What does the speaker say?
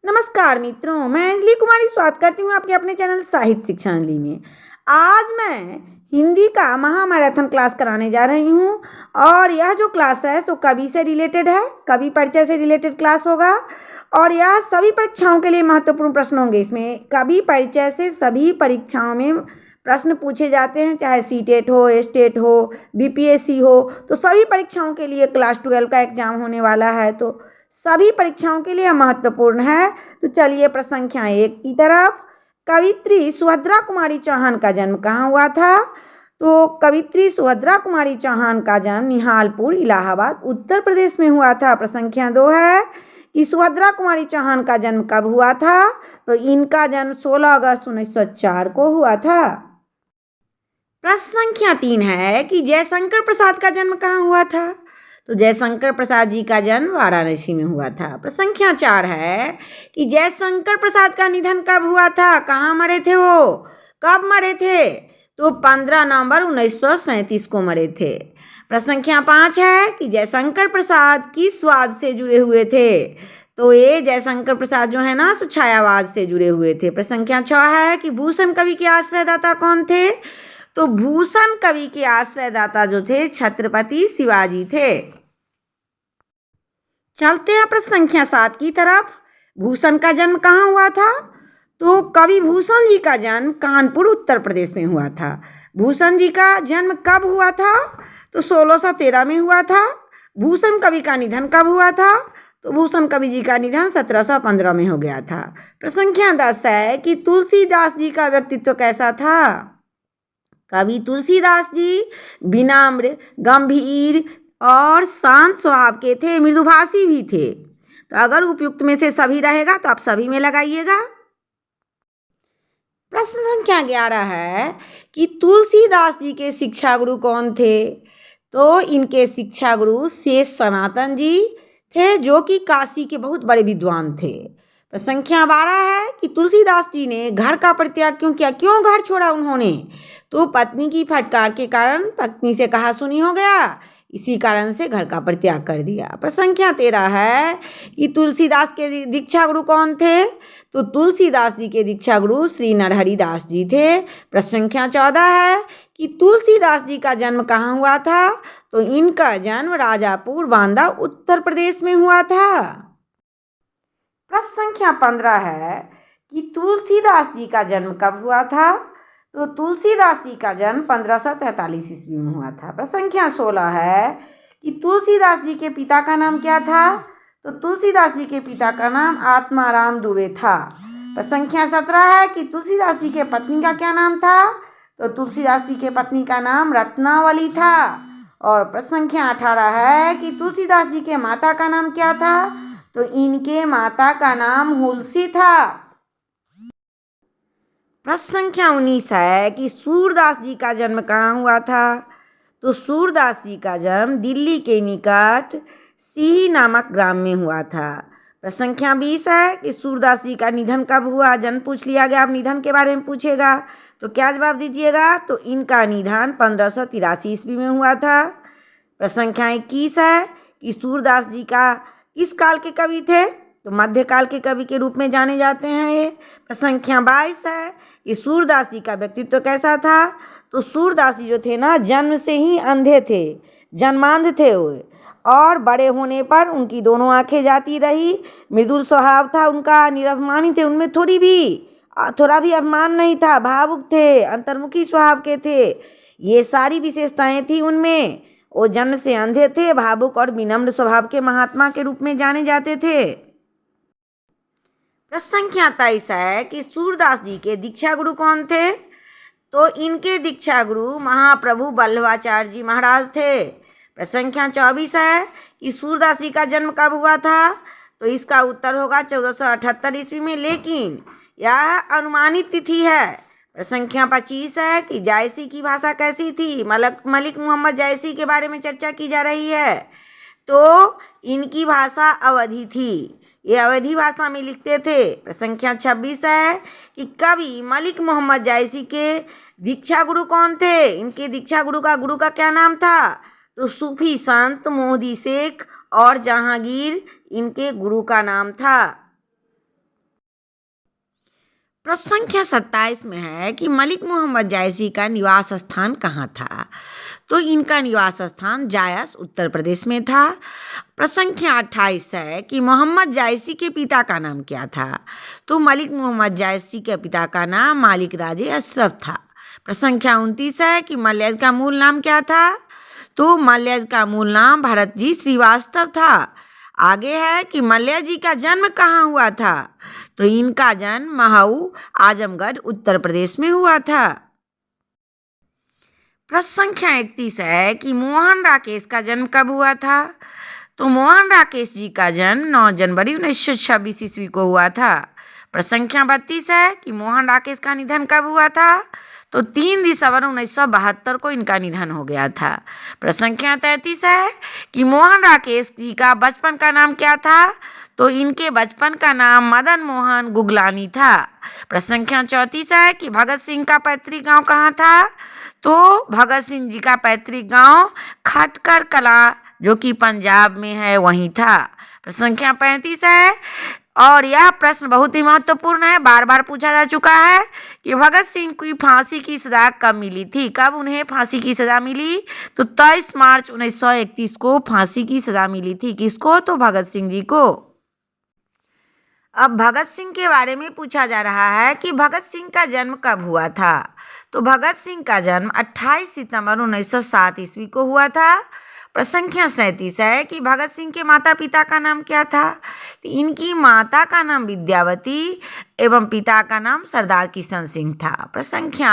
नमस्कार मित्रों, मैं अंजलि कुमारी स्वागत करती हूँ आपके अपने चैनल साहित्य शिक्षा अंजलि में। आज मैं हिंदी का महामैराथन क्लास कराने जा रही हूँ और यह जो क्लास है सो कवि से रिलेटेड है, कवि परिचय से रिलेटेड क्लास होगा और यह सभी परीक्षाओं के लिए महत्वपूर्ण प्रश्न होंगे। इसमें कवि परिचय से सभी परीक्षाओं में प्रश्न पूछे जाते हैं, चाहे सीटेट हो, स्टेट हो, बीपीएससी हो, तो सभी परीक्षाओं के लिए क्लास 12 का एग्जाम होने वाला है, तो सभी परीक्षाओं के लिए महत्वपूर्ण है। तो चलिए प्रश्न संख्या 1 की तरफ। कवित्री सुभद्रा कुमारी चौहान का जन्म कहाँ हुआ था? तो कवित्री सुभद्रा कुमारी चौहान का जन्म निहालपुर, इलाहाबाद, उत्तर प्रदेश में हुआ था। प्रश्न संख्या 2 है कि सुभद्रा कुमारी चौहान का जन्म कब हुआ था? तो इनका जन्म 16 अगस्त 1904 को हुआ था। प्रश्न संख्या 3 है कि जयशंकर प्रसाद का जन्म कहाँ हुआ था? तो जयशंकर प्रसाद जी का जन्म वाराणसी में हुआ था। प्रश्न संख्या 4 है कि जयशंकर प्रसाद का निधन कब हुआ था? कहाँ मरे थे वो? कब मरे थे? तो 15 नवंबर 1937 को मरे थे। प्रश्न संख्या 5 है कि जयशंकर प्रसाद किस वाद से जुड़े हुए थे? तो ये जयशंकर प्रसाद जो है ना सो छायावाद से जुड़े हुए थे। प्रश्न संख्या 6 है कि भूषण कवि के आश्रयदाता कौन थे? तो भूषण कवि के आश्रयदाता जो थे छत्रपति शिवाजी थे। चलते हैं प्रश्न संख्या 7 की तरफ। भूषण का जन्म कहाँ हुआ था? तो कवि भूषण जी का जन्म कानपुर, उत्तर प्रदेश में हुआ था। भूषण जी का जन्म कब हुआ था? तो 1613 में हुआ था। भूषण कवि का निधन कब हुआ था? तो भूषण कवि जी का निधन 1715 में हो गया था। प्रश्न संख्या 10 है कि तुलसीदास जी का व्यक्तित्व कैसा था? कवि तुलसीदास जी विनम्र, गंभीर और शांत स्वभाव के थे, मृदुभाषी भी थे। तो अगर उपयुक्त में से सभी रहेगा तो आप सभी में लगाइएगा। प्रश्न संख्या 11 है कि तुलसीदास जी के शिक्षा गुरु कौन थे? तो इनके शिक्षा गुरु शेष सनातन जी थे, जो कि काशी के बहुत बड़े विद्वान थे। प्रश्न संख्या 12 है कि तुलसीदास जी ने घर का परित्याग क्यों किया? क्यों घर छोड़ा उन्होंने? तो पत्नी की फटकार के कारण पत्नी से कहा सुनी हो गया, इसी कारण से घर का परित्याग कर दिया। प्रश्न संख्या 13 है कि तुलसीदास के दीक्षा गुरु कौन थे? तो तुलसीदास जी के दीक्षा गुरु श्री नरहरि दास जी थे। प्रश्न संख्या 14 है कि तुलसीदास जी का जन्म कहाँ हुआ था? तो इनका जन्म राजापुर, बांदा, उत्तर प्रदेश में हुआ था। प्रश्न संख्या 15 है कि तुलसीदास जी का जन्म कब हुआ था? तो तुलसीदास जी का जन्म 1543 ईस्वी में हुआ था। प्रश्न संख्या 16 है कि तुलसीदास जी के पिता का नाम क्या था? तो तुलसीदास जी के पिता का नाम आत्माराम दुबे था। प्रश्न संख्या 17 है कि तुलसीदास जी के पत्नी का क्या नाम था? तो तुलसीदास जी के पत्नी का नाम रत्नावली था। और प्रश्न संख्या 18 है कि तुलसीदास जी के माता का नाम क्या था? तो इनके माता का नाम हुलसी था। प्रश्न संख्या 19 है कि सूरदास जी का जन्म कहाँ हुआ था? तो सूरदास जी का जन्म दिल्ली के निकट सीही नामक ग्राम में हुआ था। प्रश्न संख्या 20 है कि सूरदास जी का निधन कब हुआ? जन्म पूछ लिया गया, अब निधन के बारे में पूछेगा तो क्या जवाब दीजिएगा? तो इनका निधन 1583 ईस्वी में हुआ था। प्रश्न संख्या 21 है कि सूरदास जी का किस काल के कवि थे? तो मध्यकाल के कवि के रूप में जाने जाते हैं ये। प्रश्न संख्या 22 है कि सूरदास जी का व्यक्तित्व कैसा था? तो सूरदास जी जो थे ना जन्म से ही अंधे थे, जन्मांध थे वो, और बड़े होने पर उनकी दोनों आंखें जाती रही। मृदुल स्वभाव था उनका, निरभिमानी थे, उनमें थोड़ा भी अभिमान नहीं था, भावुक थे, अंतर्मुखी स्वभाव के थे, ये सारी विशेषताएं थी उनमें। वो जन्म से अंधे थे, भावुक और विनम्र स्वभाव के महात्मा के रूप में जाने जाते थे। प्रश्न संख्या 23 है कि सूरदास जी के दीक्षा गुरु कौन थे? तो इनके दीक्षा गुरु महाप्रभु वल्लभाचार्य जी महाराज थे। प्रश्न संख्या 24 है कि सूरदास जी का जन्म कब हुआ था? तो इसका उत्तर होगा 1478 ईस्वी में, लेकिन यह अनुमानित तिथि है। प्रश्न संख्या 25 है कि जायसी की भाषा कैसी थी? मलिक मोहम्मद जायसी के बारे में चर्चा की जा रही है। तो इनकी भाषा अवधी थी, ये अवधी भाषा में लिखते थे। प्रश्न संख्या 26 है कि कवि मलिक मोहम्मद जायसी के दीक्षा गुरु कौन थे? इनके दीक्षा गुरु का क्या नाम था? तो सूफी संत मोहदी शेख और जहांगीर इनके गुरु का नाम था। प्रश्न संख्या 27 में है कि मलिक मोहम्मद जायसी का निवास स्थान कहाँ था। तो इनका निवास स्थान जायस उत्तर प्रदेश में था। प्रश्न संख्या 28 है कि मोहम्मद जायसी के पिता का नाम क्या था। तो मलिक मोहम्मद जायसी के पिता का नाम मालिक राजे अशरफ था। प्रश्न संख्या 29 है कि मलयज का मूल नाम क्या था। तो मलयज का मूल नाम भरत जी श्रीवास्तव था। आगे है कि मलय जी का जन्म कहाँ हुआ था। तो इनका जन्म महू आजमगढ़ उत्तर प्रदेश में हुआ था। प्रश्न संख्या 31 है कि मोहन राकेश का जन्म कब हुआ था। तो मोहन राकेश जी का जन्म 9 जनवरी 1926 ईस्वी को हुआ था। प्रश्न संख्या 32 है कि मोहन राकेश का निधन कब हुआ था। तो 3 दिसंबर 1972 को इनका निधन हो गया था। प्रश्न संख्या 33 है कि मोहन राकेश जी का बचपन का नाम क्या था। तो इनके बचपन का नाम मदन मोहन गुगलानी था। प्रश्न संख्या 34 है कि भगत सिंह का पैतृक गांव कहाँ था। तो भगत सिंह जी का पैतृक गांव खटकर कला जो कि पंजाब में है वहीं था। प्रश्न संख्या 35 है और यह प्रश्न बहुत ही महत्वपूर्ण है, बार बार पूछा जा चुका है कि भगत सिंह की फांसी की सजा कब मिली थी। कब उन्हें फांसी की सजा मिली। तो 23 मार्च 1931 को फांसी की सजा मिली थी। किसको। तो भगत सिंह जी को। अब भगत सिंह के बारे में पूछा जा रहा है कि भगत सिंह का जन्म कब हुआ था। तो भगत सिंह का जन्म 28 सितंबर 1907 ईस्वी को हुआ था। प्रश्न संख्या 37 है कि भगत सिंह के माता पिता का नाम क्या था। तो इनकी माता का नाम विद्यावती एवं पिता का नाम सरदार किशन सिंह था। प्रश्न संख्या